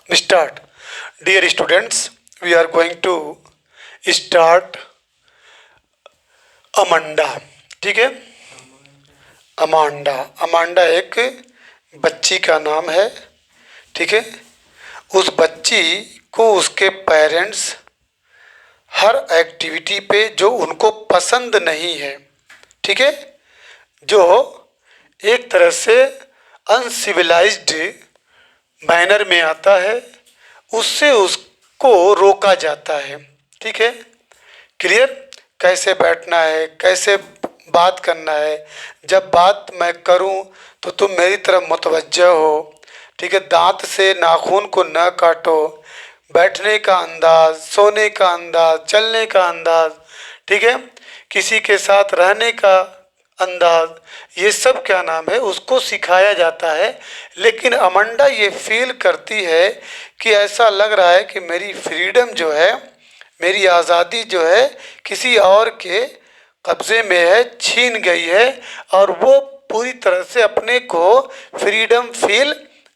Start. Dear students, we are going to start Amanda. ठीक है. Amanda. Amanda एक बच्ची का नाम है. ठीक है. उस बच्ची को उसके पेरेंट्स हर एक्टिविटी पे जो उनको पसंद नहीं है, ठीक है, जो एक तरह से अनसिविलाइज्ड मैनर में आता है, उससे उसको रोका जाता है. ठीक है. क्लियर. कैसे बैठना है, कैसे बात करना है, जब बात मैं करूं तो तुम मेरी तरफ मुतवज्जह हो. ठीक है. दांत से नाखून को न काटो. बैठने का अंदाज, सोने का अंदाज, चलने का अंदाज, ठीक है, किसी के साथ रहने का अंदाज, ये सब क्या नाम है उसको सिखाया जाता है. लेकिन अमांडा ये फील करती है कि ऐसा लग रहा है कि मेरी फ्रीडम जो है, मेरी आज़ादी जो है किसी और के कब्ज़े में है, छीन गई है, और वो पूरी तरह से अपने को फ्रीडम फील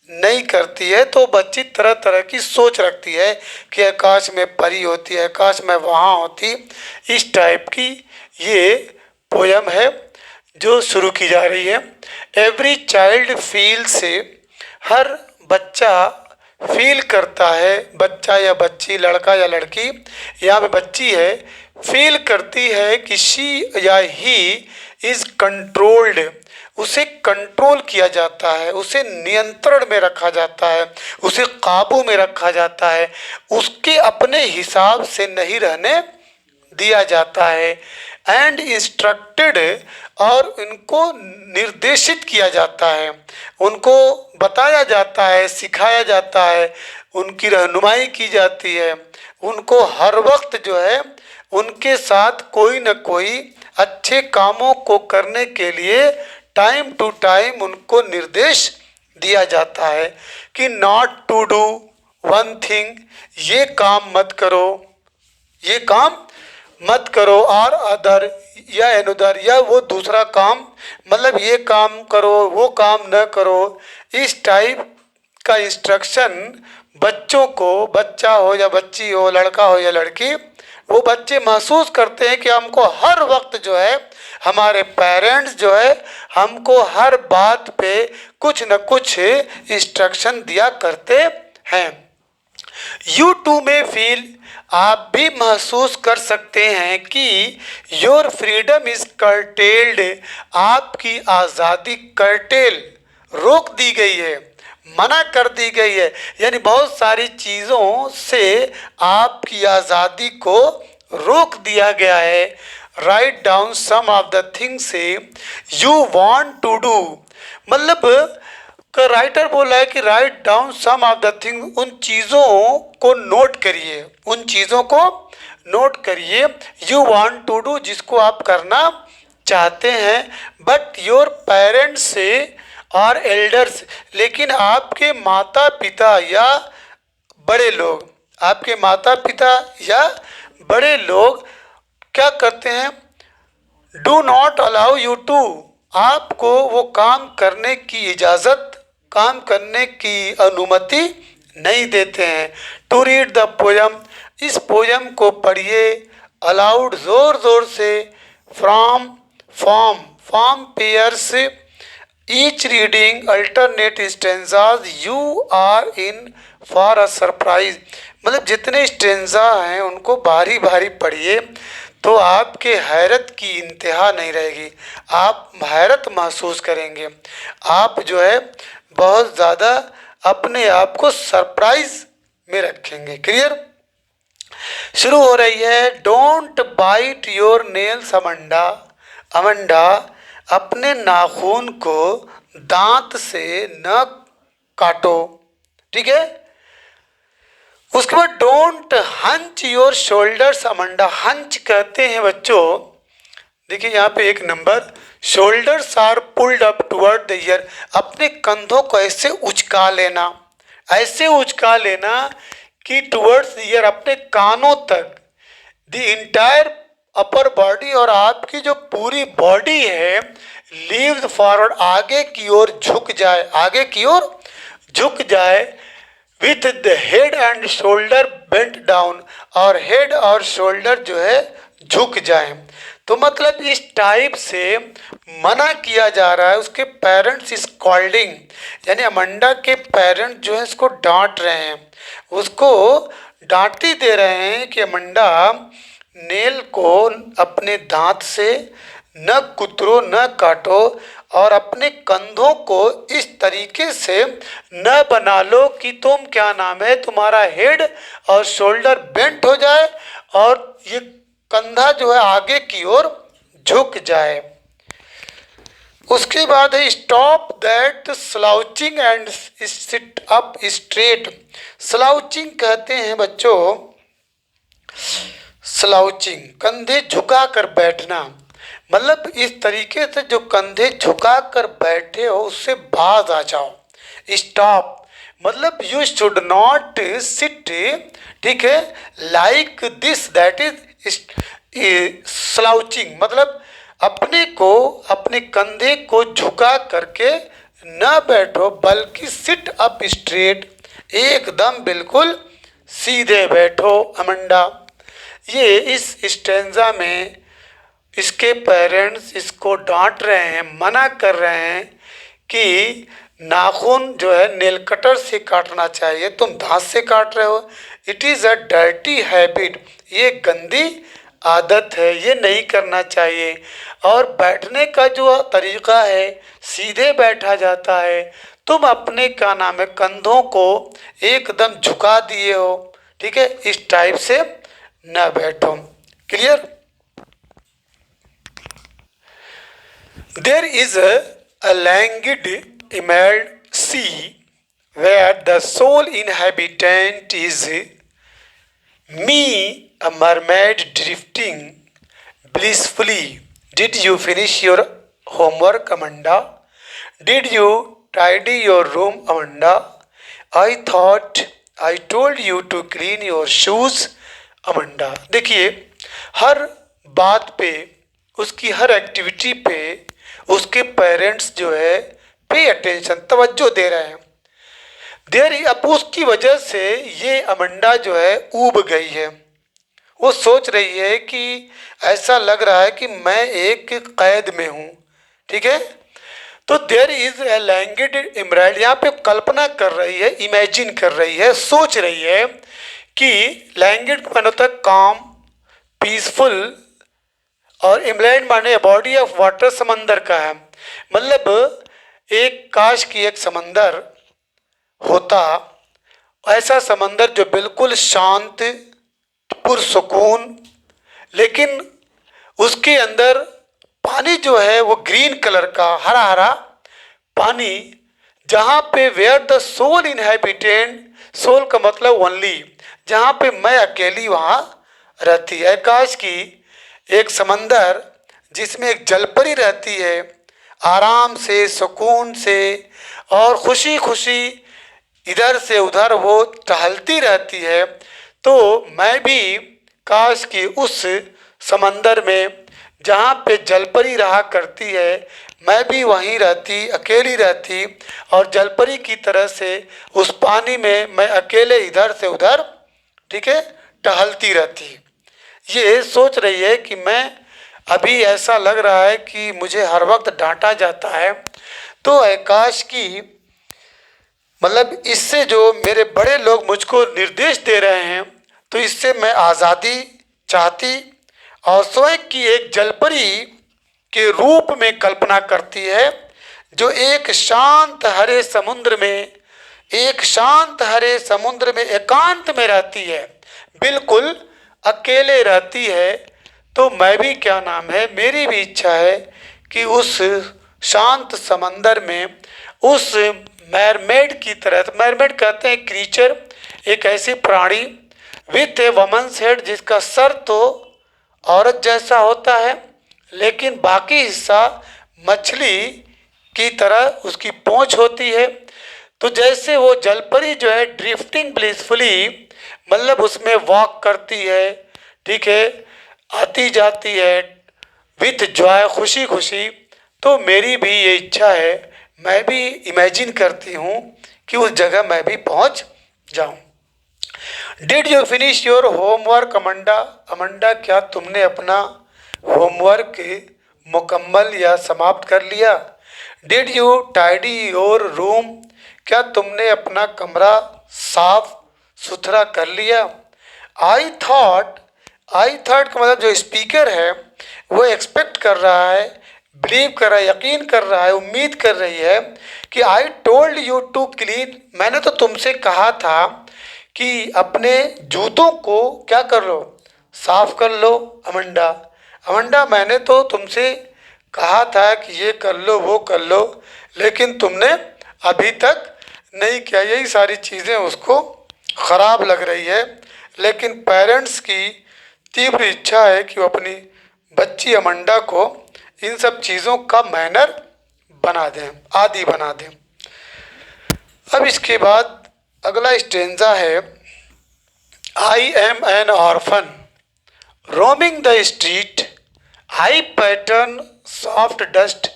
नहीं करती है. तो बच्ची तरह तरह की सोच रखती है कि आकाश में परी होती है, आकाश में वहाँ होती. इस टाइप की ये पोयम है जो शुरू की जा रही है. एवरी चाइल्ड फील से, हर बच्चा फील करता है, बच्चा या बच्ची, लड़का या लड़की, यहाँ पे बच्ची है, फील करती है कि शी या ही इज़ कंट्रोल्ड, उसे कंट्रोल किया जाता है, उसे नियंत्रण में रखा जाता है, उसे काबू में रखा जाता है, उसके अपने हिसाब से नहीं रहने दिया जाता है. एंड इंस्ट्रक्टेड, और इनको निर्देशित किया जाता है, उनको बताया जाता है, सिखाया जाता है, उनकी रहनुमाई की जाती है, उनको हर वक्त जो है उनके साथ कोई न कोई अच्छे कामों को करने के लिए टाइम टू टाइम उनको निर्देश दिया जाता है कि not to do one thing, ये काम मत करो, ये काम मत करो, और अदर या अनदर, या वो दूसरा काम, मतलब ये काम करो वो काम न करो. इस टाइप का इंस्ट्रक्शन बच्चों को, बच्चा हो या बच्ची हो, लड़का हो या लड़की, वो बच्चे महसूस करते हैं कि हमको हर वक्त जो है, हमारे पेरेंट्स जो है हमको हर बात पे कुछ न कुछ इंस्ट्रक्शन दिया करते हैं. यू टू में फील, आप भी महसूस कर सकते हैं कि योर फ्रीडम इज कर्टेल्ड, आपकी आज़ादी कर्टेल, रोक दी गई है, मना कर दी गई है. यानी बहुत सारी चीज़ों से आपकी आज़ादी को रोक दिया गया है. Write down some of the things you want to do, मतलब राइटर बोला है कि write down some of the thing, उन चीज़ों को नोट करिए, उन चीज़ों को नोट करिए. यू वांट टू डू, जिसको आप करना चाहते हैं. बट योर पेरेंट्स से और एल्डर्स, लेकिन आपके माता पिता या बड़े लोग, आपके माता पिता या बड़े लोग क्या करते हैं, do not allow you to, आपको वो काम करने की इजाज़त, काम करने की अनुमति नहीं देते हैं. टू रीड द पोयम, इस पोयम को पढ़िए. अलाउड, ज़ोर ज़ोर से. From, form, form pairs, each reading alternate stanzas, you are in for a surprise, मतलब जितने स्टेंजा हैं उनको बारी बारी पढ़िए तो आपके हैरत की इंतहा नहीं रहेगी, आप हैरत महसूस करेंगे, आप जो है बहुत ज़्यादा अपने आप को सरप्राइज में रखेंगे. क्लियर. शुरू हो रही है. Don't bite your nails Amanda, Amanda अपने नाखून को दांत से न काटो. ठीक है. उसके बाद don't hunch your shoulders Amanda, hunch कहते हैं बच्चों, देखिए यहाँ पे एक number, shoulders are pulled up toward the ear, अपने कंधों को ऐसे उचका लेना, ऐसे उचका लेना कि टुवर्ड्स द ईयर, अपने कानों तक. द इंटायर अपर बॉडी, और आपकी जो पूरी बॉडी है, लीव फॉरवर्ड, आगे की ओर झुक जाए, आगे की ओर झुक जाए. With the head and shoulder bent down, और हेड और शोल्डर जो है झुक जाए। तो मतलब इस टाइप से मना किया जा रहा है। उसके पेरेंट्स स्कॉल्डिंग, यानी अमंडा के पेरेंट्स जो है इसको डांट रहे हैं, उसको डांटी दे रहे हैं कि अमंडा नेल को अपने दांत से न कुतरो न काटो, और अपने कंधों को इस तरीके से न बना लो कि तुम क्या नाम है तुम्हारा हेड और शोल्डर बेंट हो जाए और ये कंधा जो है आगे की ओर झुक जाए। उसके बाद है stop that slouching and sit up straight. Slouching कहते हैं बच्चों, स्लाउचिंग कंधे झुका कर बैठना, मतलब इस तरीके से जो कंधे झुका कर बैठे हो उससे बाज आ जाओ। स्टॉप मतलब यू शुड नॉट सिट, ठीक है, like this, that is slouching, मतलब अपने को अपने कंधे को झुका करके न बैठो, बल्कि सिट अप स्ट्रेट, एकदम बिल्कुल सीधे बैठो अमंडा। ये इस स्टेंजा में इसके पेरेंट्स इसको डांट रहे हैं, मना कर रहे हैं कि नाखून जो है नेल कटर से काटना चाहिए, तुम दांत से काट रहे हो। It is a dirty habit, ये गंदी आदत है, ये नहीं करना चाहिए। और बैठने का जो तरीका है सीधे बैठा जाता है, तुम अपने क्या नाम है कंधों को एकदम झुका दिए हो, ठीक है, इस टाइप से न बैठो। Clear? There is a languid emerald sea where the sole inhabitant is me, a mermaid drifting blissfully. Did you finish your homework, Amanda? Did you tidy your room, Amanda? I thought I told you to clean your shoes, Amanda. देखिए, हर बात पे, उसकी हर activity पे उसके parents जो है pay attention, तवज्जो दे रहे हैं। अब उसकी वजह से ये अमंडा जो है ऊब गई है। वो सोच रही है कि ऐसा लग रहा है कि मैं एक कैद में हूँ, ठीक है। तो देयर इज ए लैंग्वेड इमराइड, यहाँ पे कल्पना कर रही है, इमेजिन कर रही है, सोच रही है कि लैंग्वेड माने होता है काम, पीसफुल, और इमलैंड माने बॉडी ऑफ वाटर, समंदर का है। मतलब एक काश की एक समंदर होता, ऐसा समंदर जो बिल्कुल शांत, पुरसुकून, लेकिन उसके अंदर पानी जो है वो ग्रीन कलर का, हरा हरा पानी, जहाँ पे where the sole inhabitant, sole का मतलब ओनली, जहाँ पे मैं अकेली वहाँ रहती है। काश की एक समंदर जिसमें एक जलपरी रहती है, आराम से, सुकून से और खुशी खुशी इधर से उधर वो टहलती रहती है। तो मैं भी काश कि उस समंदर में जहाँ पे जलपरी रहा करती है, मैं भी वहीं रहती, अकेली रहती, और जलपरी की तरह से उस पानी में मैं अकेले इधर से उधर, ठीक है, टहलती रहती। ये सोच रही है कि मैं अभी ऐसा लग रहा है कि मुझे हर वक्त डांटा जाता है, तो आकाश की मतलब इससे जो मेरे बड़े लोग मुझको निर्देश दे रहे हैं, तो इससे मैं आज़ादी चाहती और स्वयं की एक जलपरी के रूप में कल्पना करती है, जो एक शांत हरे समुद्र में, एक शांत हरे समुद्र में एकांत में रहती है, बिल्कुल अकेले रहती है। तो मैं भी क्या नाम है, मेरी भी इच्छा है कि उस शांत समंदर में उस मैरमेड की तरह, मैरमेड कहते हैं क्रीचर, एक ऐसी प्राणी विथ ए वमन्स हेड, जिसका सर तो औरत जैसा होता है लेकिन बाकी हिस्सा मछली की तरह उसकी पूंछ होती है। तो जैसे वो जलपरी जो है ड्रिफ्टिंग ब्लिसफुली, मतलब उसमें वॉक करती है, ठीक है, आती जाती है विथ जॉय, खुशी खुशी। तो मेरी भी ये इच्छा है, मैं भी इमेजिन करती हूँ कि उस जगह मैं भी पहुँच जाओ। Did you finish your homework Amanda? Amanda, क्या तुमने अपना होमवर्क मुकम्मल या समाप्त कर लिया? Did you tidy your room? क्या तुमने अपना कमरा साफ सुथरा कर लिया? आई थॉट का मतलब जो स्पीकर है वो एक्सपेक्ट कर रहा है, बिलीव कर रहा है, यकीन कर रहा है, उम्मीद कर रही है कि I told you to clean, मैंने तो तुमसे कहा था कि अपने जूतों को क्या कर लो, साफ कर लो। अमंडा, अमंडा, मैंने तो तुमसे कहा था कि ये कर लो वो कर लो, लेकिन तुमने अभी तक नहीं किया। यही सारी चीज़ें उसको ख़राब लग रही है, लेकिन पेरेंट्स की तीव्र इच्छा है कि वो अपनी बच्ची अमंडा को इन सब चीज़ों का मैनर बना दें, आदि बना दें। अब इसके बाद अगला स्टेंजा है, I am an orphan roaming the street, I pattern soft dust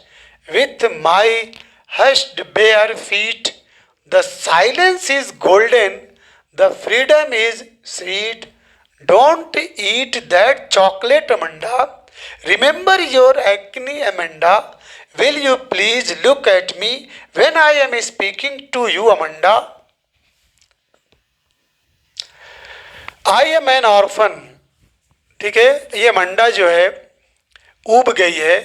with my hushed bare feet, the silence is golden, the freedom is sweet, don't eat that chocolate Amanda, remember your acne Amanda, will you please look at me when I am speaking to you Amanda. I am an orphan, ठीक है, ये Amanda जो है ऊब गई है,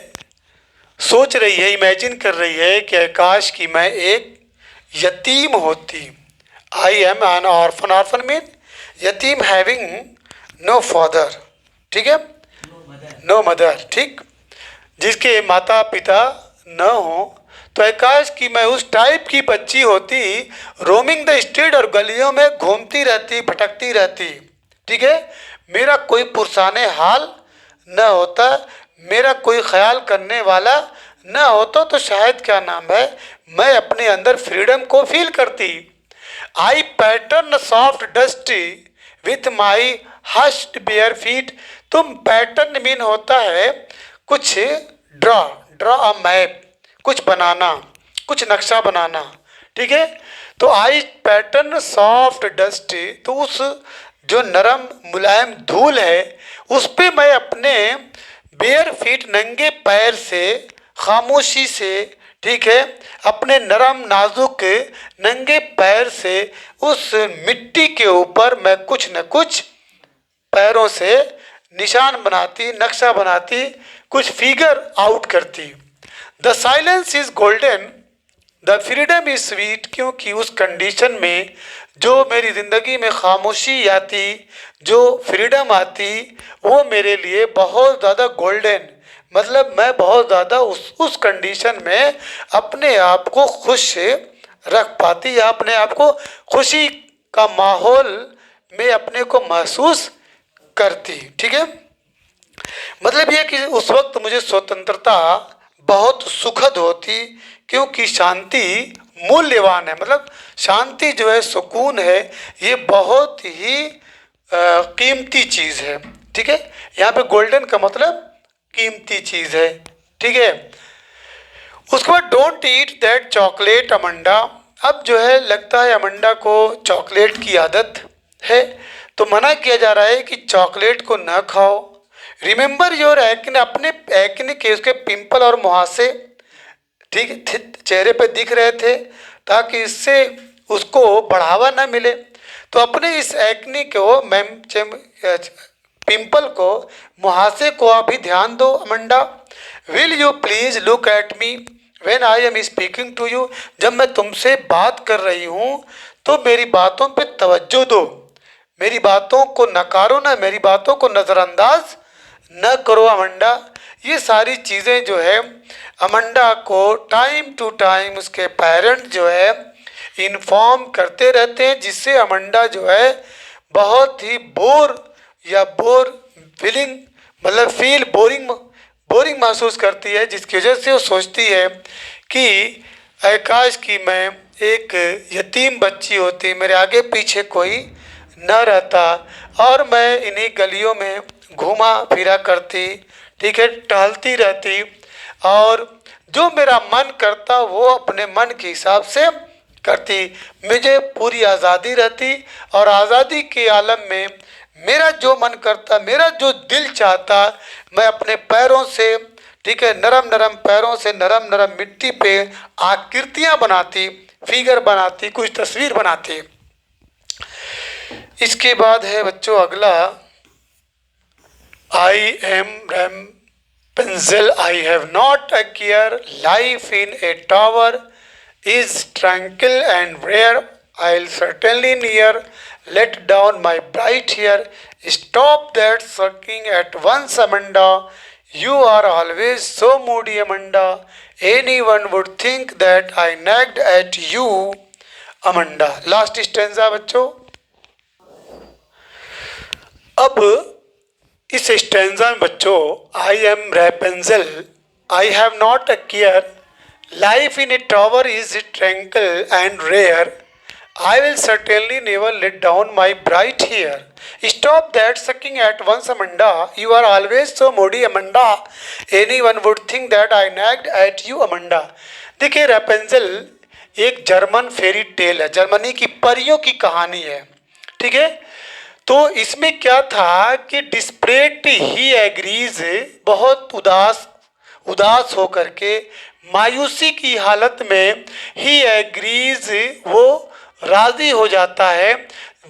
सोच रही है, इमेजिन कर रही है कि काश कि मैं एक यतीम होती। I am an orphan, orphan mean यतीम, हैविंग नो फादर, ठीक है, नो मदर, ठीक, जिसके माता पिता न हो। तो आकाश की मैं उस टाइप की बच्ची होती, रोमिंग द स्ट्रीट, और गलियों में घूमती रहती, भटकती रहती, ठीक है, मेरा कोई पुरसाने हाल न होता, मेरा कोई ख्याल करने वाला न होता, तो शायद क्या नाम है, मैं अपने अंदर फ्रीडम को फील करती। I pattern soft dust with my hushed bare feet, तुम पैटर्न मीन होता है कुछ ड्रॉ अ मैप, कुछ बनाना, कुछ नक्शा बनाना, ठीक है। तो आई पैटर्न सॉफ्ट डस्ट, तो उस जो नरम मुलायम धूल है उस पे मैं अपने बेयर फीट, नंगे पैर से, खामोशी से, ठीक है, अपने नरम नाजुक नंगे पैर से उस मिट्टी के ऊपर मैं कुछ न कुछ पैरों से निशान बनाती, नक्शा बनाती, कुछ फिगर आउट करती। The silence is golden, the freedom is sweet, क्योंकि उस कंडीशन में जो मेरी ज़िंदगी में खामोशी आती, जो फ्रीडम आती, वो मेरे लिए बहुत ज़्यादा गोल्डन, मतलब मैं बहुत ज़्यादा उस कंडीशन में अपने आप को खुश रख पाती, या अपने आप को खुशी का माहौल में अपने को महसूस करती, ठीक है। मतलब ये कि उस वक्त मुझे स्वतंत्रता बहुत सुखद होती, क्योंकि शांति मूल्यवान है, मतलब शांति जो है, सुकून है, ये बहुत ही कीमती चीज़ है, ठीक है। यहाँ पे गोल्डन का मतलब कीमती चीज़ है, ठीक है। उसके बाद don't eat that chocolate Amanda, अब जो है लगता है अमंडा को चॉकलेट की आदत है, तो मना किया जा रहा है कि चॉकलेट को न खाओ। रिमेंबर योर एक्ने, अपने एक्ने के उसके पिंपल और मुहासे, ठीक है, चेहरे पे दिख रहे थे, ताकि इससे उसको बढ़ावा न मिले, तो अपने इस एक्ने को, पिंपल को, मुहासे को अभी ध्यान दो Amanda. Will you please look at me when I am speaking to you, जब मैं तुमसे बात कर रही हूँ तो मेरी बातों पे तवज्जो दो, मेरी बातों को नकारो ना, मेरी बातों को नज़रअंदाज न करो अमंडा। ये सारी चीज़ें जो है अमंडा को टाइम टू टाइम उसके पेरेंट जो है इन्फॉर्म करते रहते हैं, जिससे अमंडा जो है बहुत ही बोर फीलिंग, मतलब फील बोरिंग महसूस करती है, जिसकी वजह से वो सोचती है कि आकाश की मैं एक यतीम बच्ची होती, मेरे आगे पीछे कोई न रहता, और मैं इन्हीं गलियों में घूमा फिरा करती, ठीक है, टहलती रहती, और जो मेरा मन करता वो अपने मन के हिसाब से करती, मुझे पूरी आज़ादी रहती और आज़ादी के आलम में मेरा जो मन करता, मेरा जो दिल चाहता, मैं अपने पैरों से, ठीक है, नरम नरम पैरों से नरम नरम मिट्टी पे आकृतियां बनाती, फिगर बनाती, कुछ तस्वीर बनाती। इसके बाद है बच्चों अगला, I am Rapunzel, I have not a care, life in a tower is tranquil and rare, I'll certainly near let down my bright hair, stop that sucking at once Amanda, you are always so moody Amanda, anyone would think that I nagged at you Amanda। Last stanza बच्चों। अब इस stanza में बच्चों, I am Rapunzel, I have not a care, life in a tower is tranquil and rare, I will certainly never let down my bright hair, stop that sulking at once Amanda, you are always so moody Amanda, anyone would think that I nagged at you Amanda. देखिए Rapunzel एक German fairy tale है, Germany की परियों की कहानी है, ठीक है। तो इसमें क्या था कि डिस्परेट ही एग्रीज, बहुत उदास होकर के, मायूसी की हालत में ही एग्रीज, वो राजी हो जाता है,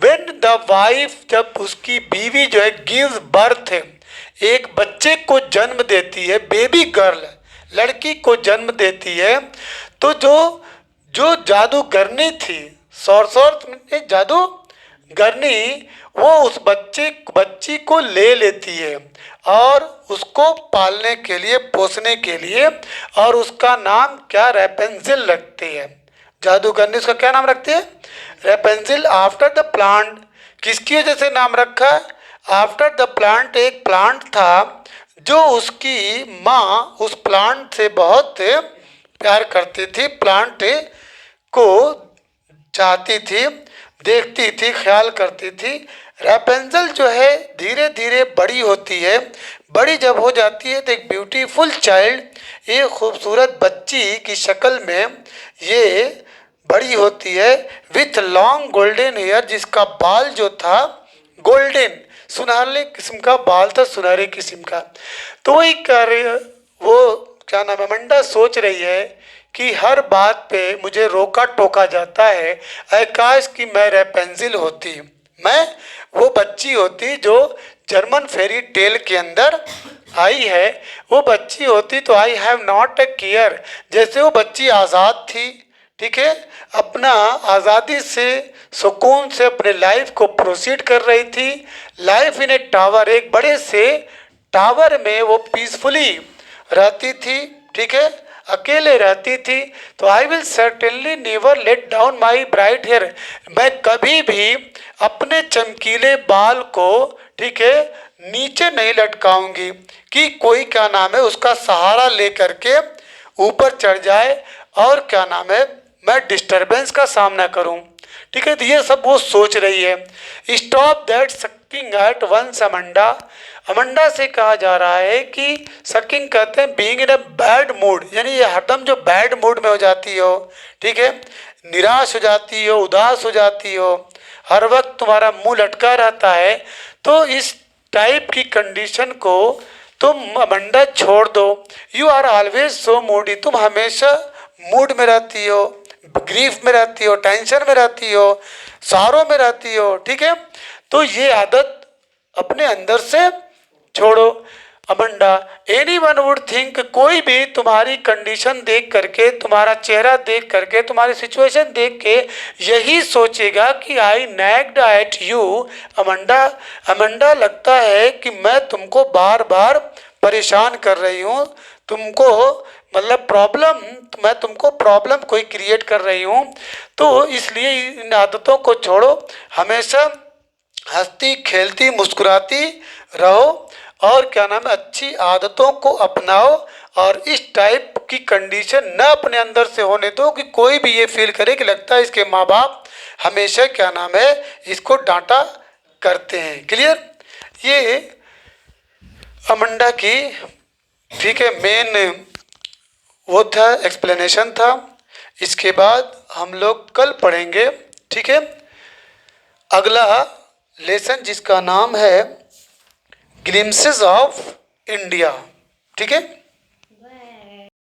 व्हेन द वाइफ, जब उसकी बीवी जो है गिव्स बर्थ, एक बच्चे को जन्म देती है, बेबी गर्ल, लड़की को जन्म देती है, तो जो जादूगरनी थी, सॉर्सर जादूगरनी, वो उस बच्ची को ले लेती है और उसको पालने के लिए, पोसने के लिए, और उसका नाम क्या, रैपेंजिल रखती है। जादूगरनी उसका क्या नाम रखती है, रैपेंजिल, आफ्टर द प्लांट। किसकी वजह से नाम रखा, आफ्टर द प्लांट, एक प्लांट था जो उसकी माँ उस प्लांट से बहुत प्यार करती थी, प्लांट को चाहती थी, देखती थी, ख्याल करती थी। रैपेंजल जो है धीरे धीरे बड़ी होती है, बड़ी जब हो जाती है तो एक ब्यूटीफुल चाइल्ड, एक खूबसूरत बच्ची की शक्ल में ये बड़ी होती है, विथ लॉन्ग गोल्डन हेयर, जिसका बाल जो था गोल्डन, सुनहरे किस्म का बाल था, सुनहरे किस्म का। तो वही वो क्या नाम है, अमंडा सोच रही है कि हर बात पे मुझे रोका टोका जाता है, काश कि मैं रैपेंजिल होती, मैं वो बच्ची होती जो जर्मन फेरी टेल के अंदर आई है, वो बच्ची होती तो आई हैव नॉट अ केयर, जैसे वो बच्ची आज़ाद थी, ठीक है, अपना आज़ादी से, सुकून से अपने लाइफ को प्रोसीड कर रही थी, लाइफ इन ए टावर, एक बड़े से टावर में वो पीसफुली रहती थी, ठीक है, अकेले रहती थी। तो I will certainly never let down my bright hair, मैं कभी भी अपने चमकीले बाल को, ठीक है, नीचे नहीं लटकाऊंगी कि कोई क्या नाम है उसका सहारा लेकर के ऊपर चढ़ जाए और क्या नाम है मैं डिस्टरबेंस का सामना करूं, ठीक है। तो ये सब वो सोच रही है। Stop that sulking at once Amanda, Amanda से कहा जा रहा है कि सकिंग कहते हैं being in a bad mood, यानी ये हरदम जो बैड मूड में हो जाती हो, ठीक है, निराश हो जाती हो, उदास हो जाती हो, हर वक्त तुम्हारा मुंह लटका रहता है, तो इस टाइप की कंडीशन को तुम अमंडा छोड़ दो। You are always so moody, तुम हमेशा मूड में रहती हो, ग्रीफ में रहती हो, टेंशन में रहती हो, सहारों में रहती हो, ठीक है। तो ये आदत अपने अंदर से छोड़ो Amanda. Anyone would think, कोई भी तुम्हारी कंडीशन देख करके, तुम्हारा चेहरा देख करके, तुम्हारी सिचुएशन देख के यही सोचेगा कि आई nagged at you Amanda, Amanda लगता है कि मैं तुमको बार बार परेशान कर रही हूँ, तुमको मतलब प्रॉब्लम, मैं तुमको प्रॉब्लम कोई क्रिएट कर रही हूँ, तो इसलिए इन आदतों को छोड़ो, हमेशा हंसती खेलती मुस्कुराती रहो और क्या नाम है अच्छी आदतों को अपनाओ, और इस टाइप की कंडीशन न अपने अंदर से होने दो कि कोई भी ये फील करे कि लगता है इसके माँ बाप हमेशा क्या नाम है इसको डांटा करते हैं। क्लियर, ये अमंडा की, ठीक है, मेन वो था, एक्सप्लेनेशन था। इसके बाद हम लोग कल पढ़ेंगे, ठीक है, अगला लेसन जिसका नाम है ग्लिम्सेस ऑफ इंडिया, ठीक है।